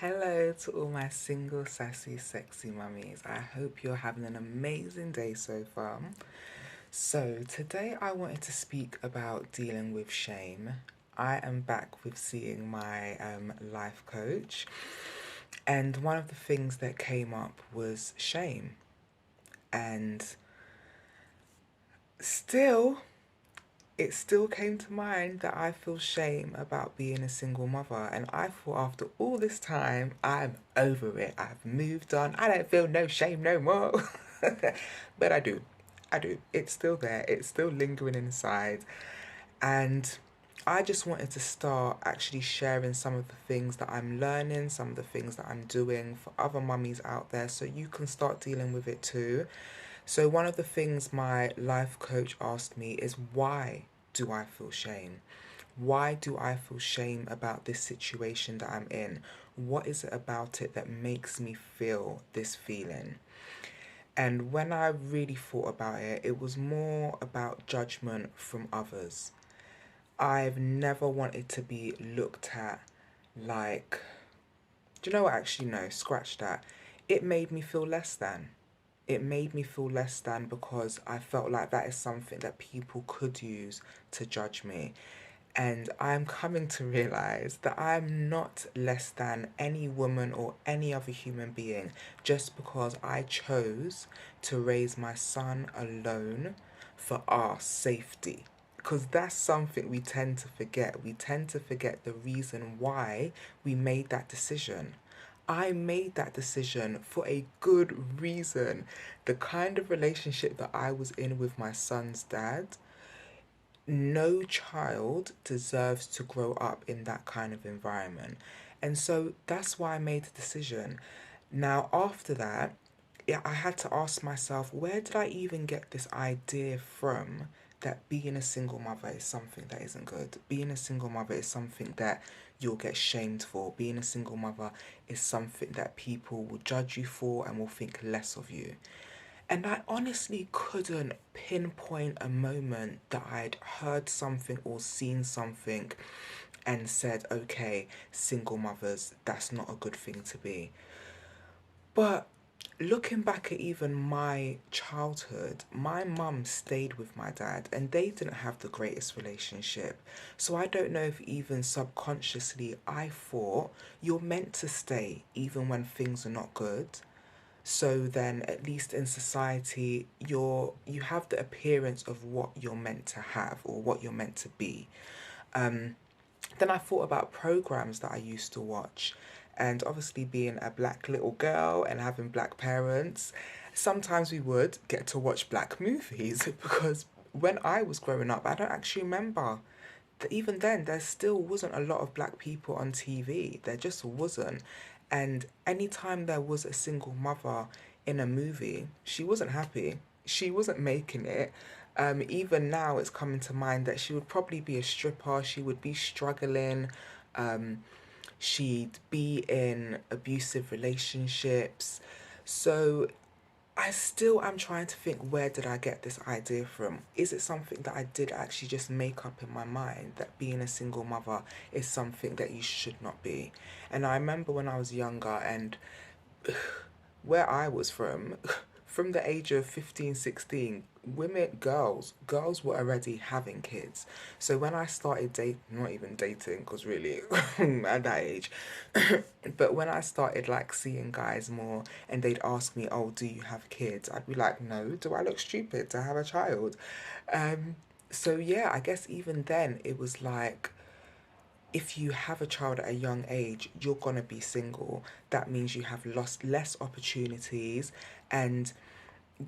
Hello to all my single, sassy, sexy mummies. I hope you're having an amazing day so far. So, today I wanted to speak about dealing with shame. I am back with seeing my life coach, and one of the things that came up was shame. And still, it still came to mind that I feel shame about being a single mother. And I thought after all this time, I'm over it. I've moved on. I don't feel no shame no more. But I do. I do. It's still there. It's still lingering inside. And I just wanted to start actually sharing some of the things that I'm learning, some of the things that I'm doing for other mummies out there so you can start dealing with it too. So, one of the things my life coach asked me is, why do I feel shame? Why do I feel shame about this situation that I'm in? What is it about it that makes me feel this feeling? And when I really thought about it, it was more about judgment from others. I've never wanted to be looked at like, do you know what? Actually, no, scratch that. It made me feel less than. It made me feel less than because I felt like that is something that people could use to judge me. And I'm coming to realize that I'm not less than any woman or any other human being just because I chose to raise my son alone for our safety. Because that's something we tend to forget. We tend to forget the reason why we made that decision. I made that decision for a good reason. The kind of relationship that I was in with my son's dad, no child deserves to grow up in that kind of environment. And so that's why I made the decision. Now, after that, yeah, I had to ask myself, where did I even get this idea from that being a single mother is something that isn't good? Being a single mother is something that you'll get shamed for. Being a single mother is something that people will judge you for and will think less of you. And I honestly couldn't pinpoint a moment that I'd heard something or seen something and said, okay, single mothers, that's not a good thing to be. But looking back at even my childhood, my mum stayed with my dad and they didn't have the greatest relationship. So I don't know if even subconsciously I thought you're meant to stay even when things are not good. So then at least in society you have the appearance of what you're meant to have or what you're meant to be. Um, then I thought about programs that I used to watch, and obviously being a black little girl and having black parents, sometimes we would get to watch black movies because when I was growing up, I don't actually remember that even then there still wasn't a lot of black people on TV. There just wasn't. And anytime there was a single mother in a movie, she wasn't happy. She wasn't making it. Even now, it's coming to mind that she would probably be a stripper. She would be struggling. Um, she'd be in abusive relationships. So I still am trying to think, where did I get this idea from? Is it something that I did actually just make up in my mind that being a single mother is something that you should not be? And I remember when I was younger and where I was from, from the age of 15, 16, girls were already having kids. So when I started dating, not even dating, because really, at that age, but when I started like seeing guys more and they'd ask me, oh, do you have kids? I'd be like, no, do I look stupid to have a child? Um, so yeah, I guess even then it was like, if you have a child at a young age, you're gonna be single. That means you have lost less opportunities and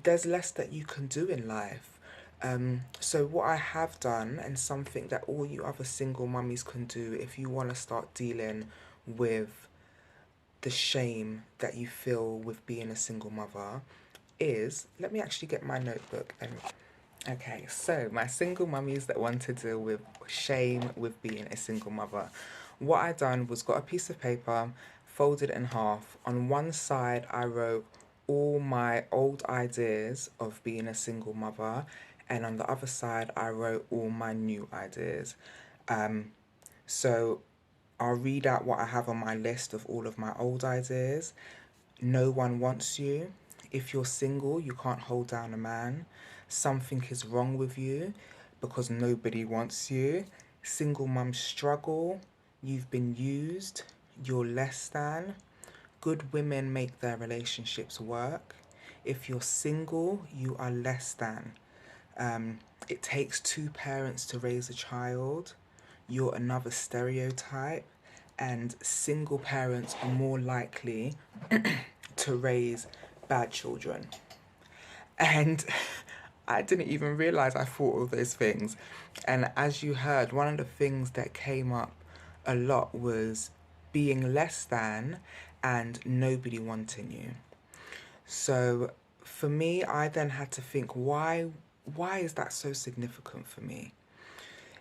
there's less that you can do in life. So what I have done, and something that all you other single mummies can do if you want to start dealing with the shame that you feel with being a single mother, is, let me actually get my notebook and okay, so my single mummies that want to deal with shame with being a single mother. What I done was got a piece of paper, folded it in half. On one side, I wrote all my old ideas of being a single mother, and on the other side, I wrote all my new ideas. Um, so I'll read out what I have on my list of all of my old ideas. No one wants you. If you're single, you can't hold down a man. Something is wrong with you because nobody wants you. Single mums struggle. You've been used. You're less than. Good women make their relationships work. If you're single, you are less than. It takes two parents to raise a child. You're another stereotype. And single parents are more likely to raise bad children. And I didn't even realize I thought all those things. And as you heard, one of the things that came up a lot was being less than and nobody wanting you. So for me, I then had to think, why is that so significant for me?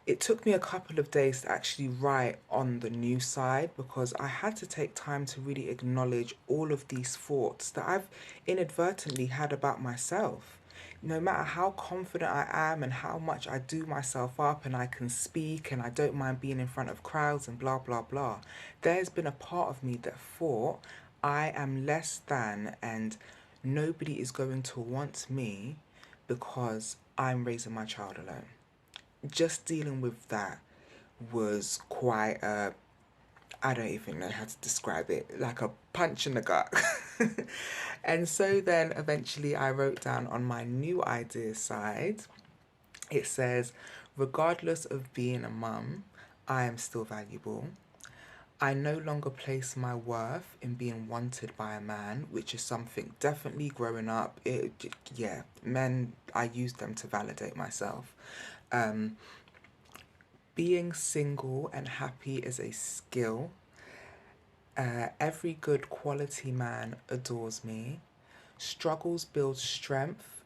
It took me a couple of days to actually write on the new side because I had to take time to really acknowledge all of these thoughts that I've inadvertently had about myself. No matter how confident I am and how much I do myself up and I can speak and I don't mind being in front of crowds and blah, blah, blah, there's been a part of me that thought I am less than and nobody is going to want me because I'm raising my child alone. Just dealing with that was quite a, I don't even know how to describe it, like a punch in the gut. And so then eventually I wrote down on my new ideas side, it says, regardless of being a mum, I am still valuable. I no longer place my worth in being wanted by a man, which is something definitely growing up. Yeah, men, I use them to validate myself. Um, Being single and happy is a skill. Every good quality man adores me. Struggles build strength,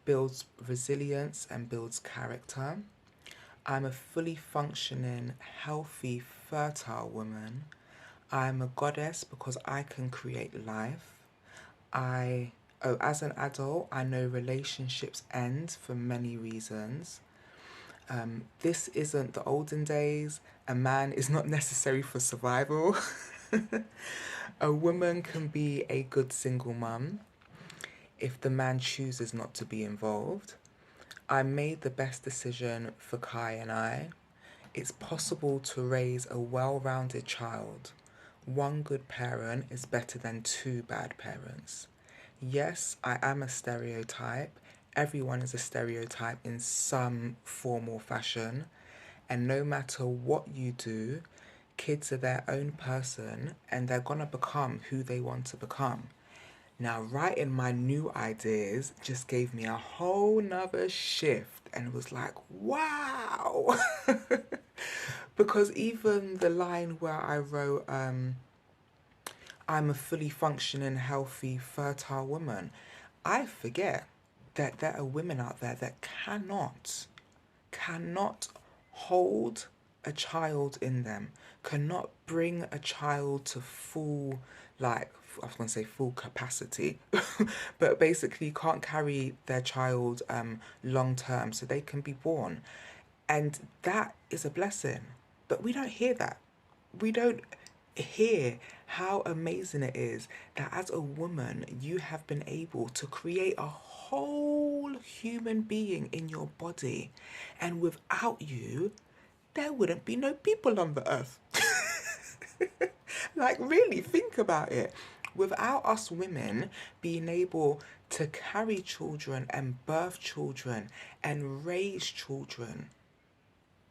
builds resilience, and builds character. I'm a fully functioning, healthy, fertile woman. I'm a goddess because I can create life. As an adult, I know relationships end for many reasons. This isn't the olden days. A man is not necessary for survival. A woman can be a good single mum if the man chooses not to be involved. I made the best decision for Kai and I. It's possible to raise a well-rounded child. One good parent is better than two bad parents. Yes, I am a stereotype. Everyone is a stereotype in some form or fashion. And no matter what you do, kids are their own person and they're gonna become who they want to become. Now, writing my new ideas just gave me a whole nother shift and it was like, wow. Because even the line where I wrote, I'm a fully functioning, healthy, fertile woman, I forget that there are women out there that cannot hold a child in them, cannot bring a child to full, like, I was going to say full capacity, but basically can't carry their child long term so they can be born. And that is a blessing. But we don't hear that. We don't hear how amazing it is that as a woman, you have been able to create a whole human being in your body. And without you, there wouldn't be no people on the earth. Like, really, think about it. Without us women being able to carry children and birth children and raise children,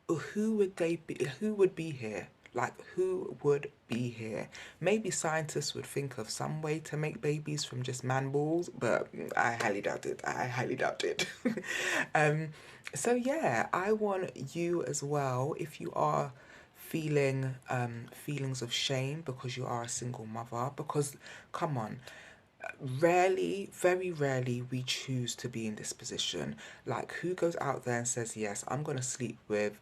who would they be? Who would be here? Like, who would be here? Maybe scientists would think of some way to make babies from just man balls, but I highly doubt it. I highly doubt it. um, so yeah, I want you as well, if you are feeling feelings of shame because you are a single mother, because come on, rarely, very rarely, we choose to be in this position. Like, who goes out there and says, yes, I'm going to sleep with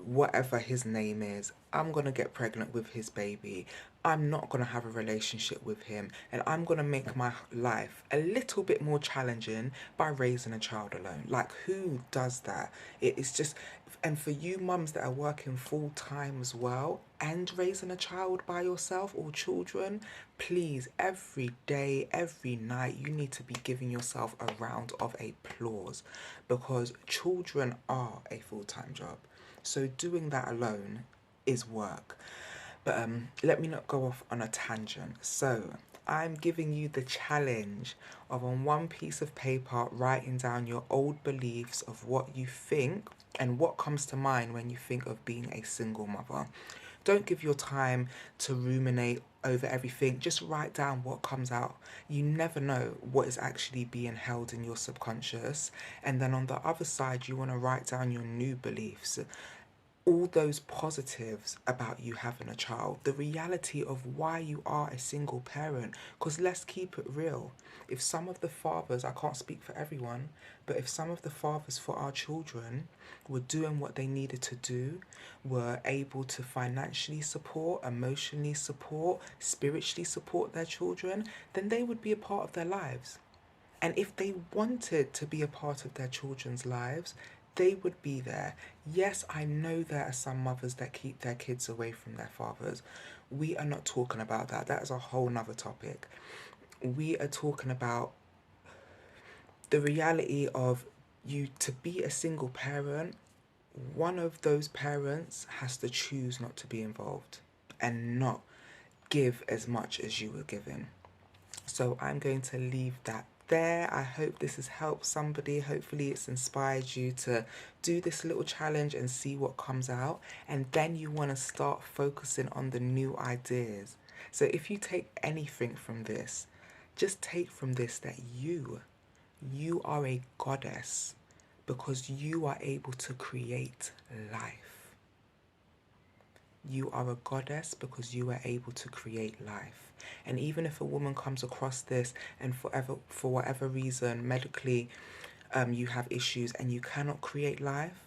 whatever his name is, I'm going to get pregnant with his baby, I'm not going to have a relationship with him, and I'm going to make my life a little bit more challenging by raising a child alone? Like, who does that? It is just, And for you mums that are working full time as well and raising a child by yourself or children, please, every day, every night, you need to be giving yourself a round of applause, because children are a full time job. So doing that alone is work. But let me not go off on a tangent. So I'm giving you the challenge of, on one piece of paper, writing down your old beliefs of what you think and what comes to mind when you think of being a single mother. Don't give your time to ruminate over everything. Just write down what comes out. You never know what is actually being held in your subconscious. And then on the other side, you want to write down your new beliefs, all those positives about you having a child, the reality of why you are a single parent. Because let's keep it real. If some of the fathers, I can't speak for everyone, but if some of the fathers for our children were doing what they needed to do, were able to financially support, emotionally support, spiritually support their children, then they would be a part of their lives. And if they wanted to be a part of their children's lives, they would be there. Yes, I know there are some mothers that keep their kids away from their fathers. We are not talking about that. That is a whole nother topic. We are talking about the reality of, you to be a single parent, one of those parents has to choose not to be involved and not give as much as you were given. So I'm going to leave that there. I hope this has helped somebody. Hopefully it's inspired you to do this little challenge and see what comes out. And then you want to start focusing on the new ideas. So if you take anything from this, just take from this that you are a goddess, because you are able to create life. You are a goddess because you are able to create life. And even if a woman comes across this and for whatever reason, medically, you have issues and you cannot create life,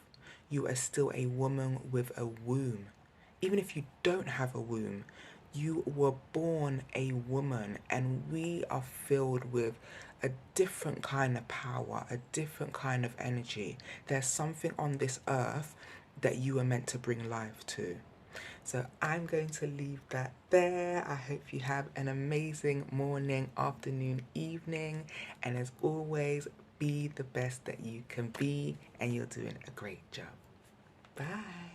you are still a woman with a womb. Even if you don't have a womb, you were born a woman, and we are filled with a different kind of power, a different kind of energy. There's something on this earth that you are meant to bring life to. So I'm going to leave that there. I hope you have an amazing morning, afternoon, evening, and as always, be the best that you can be, and you're doing a great job. Bye.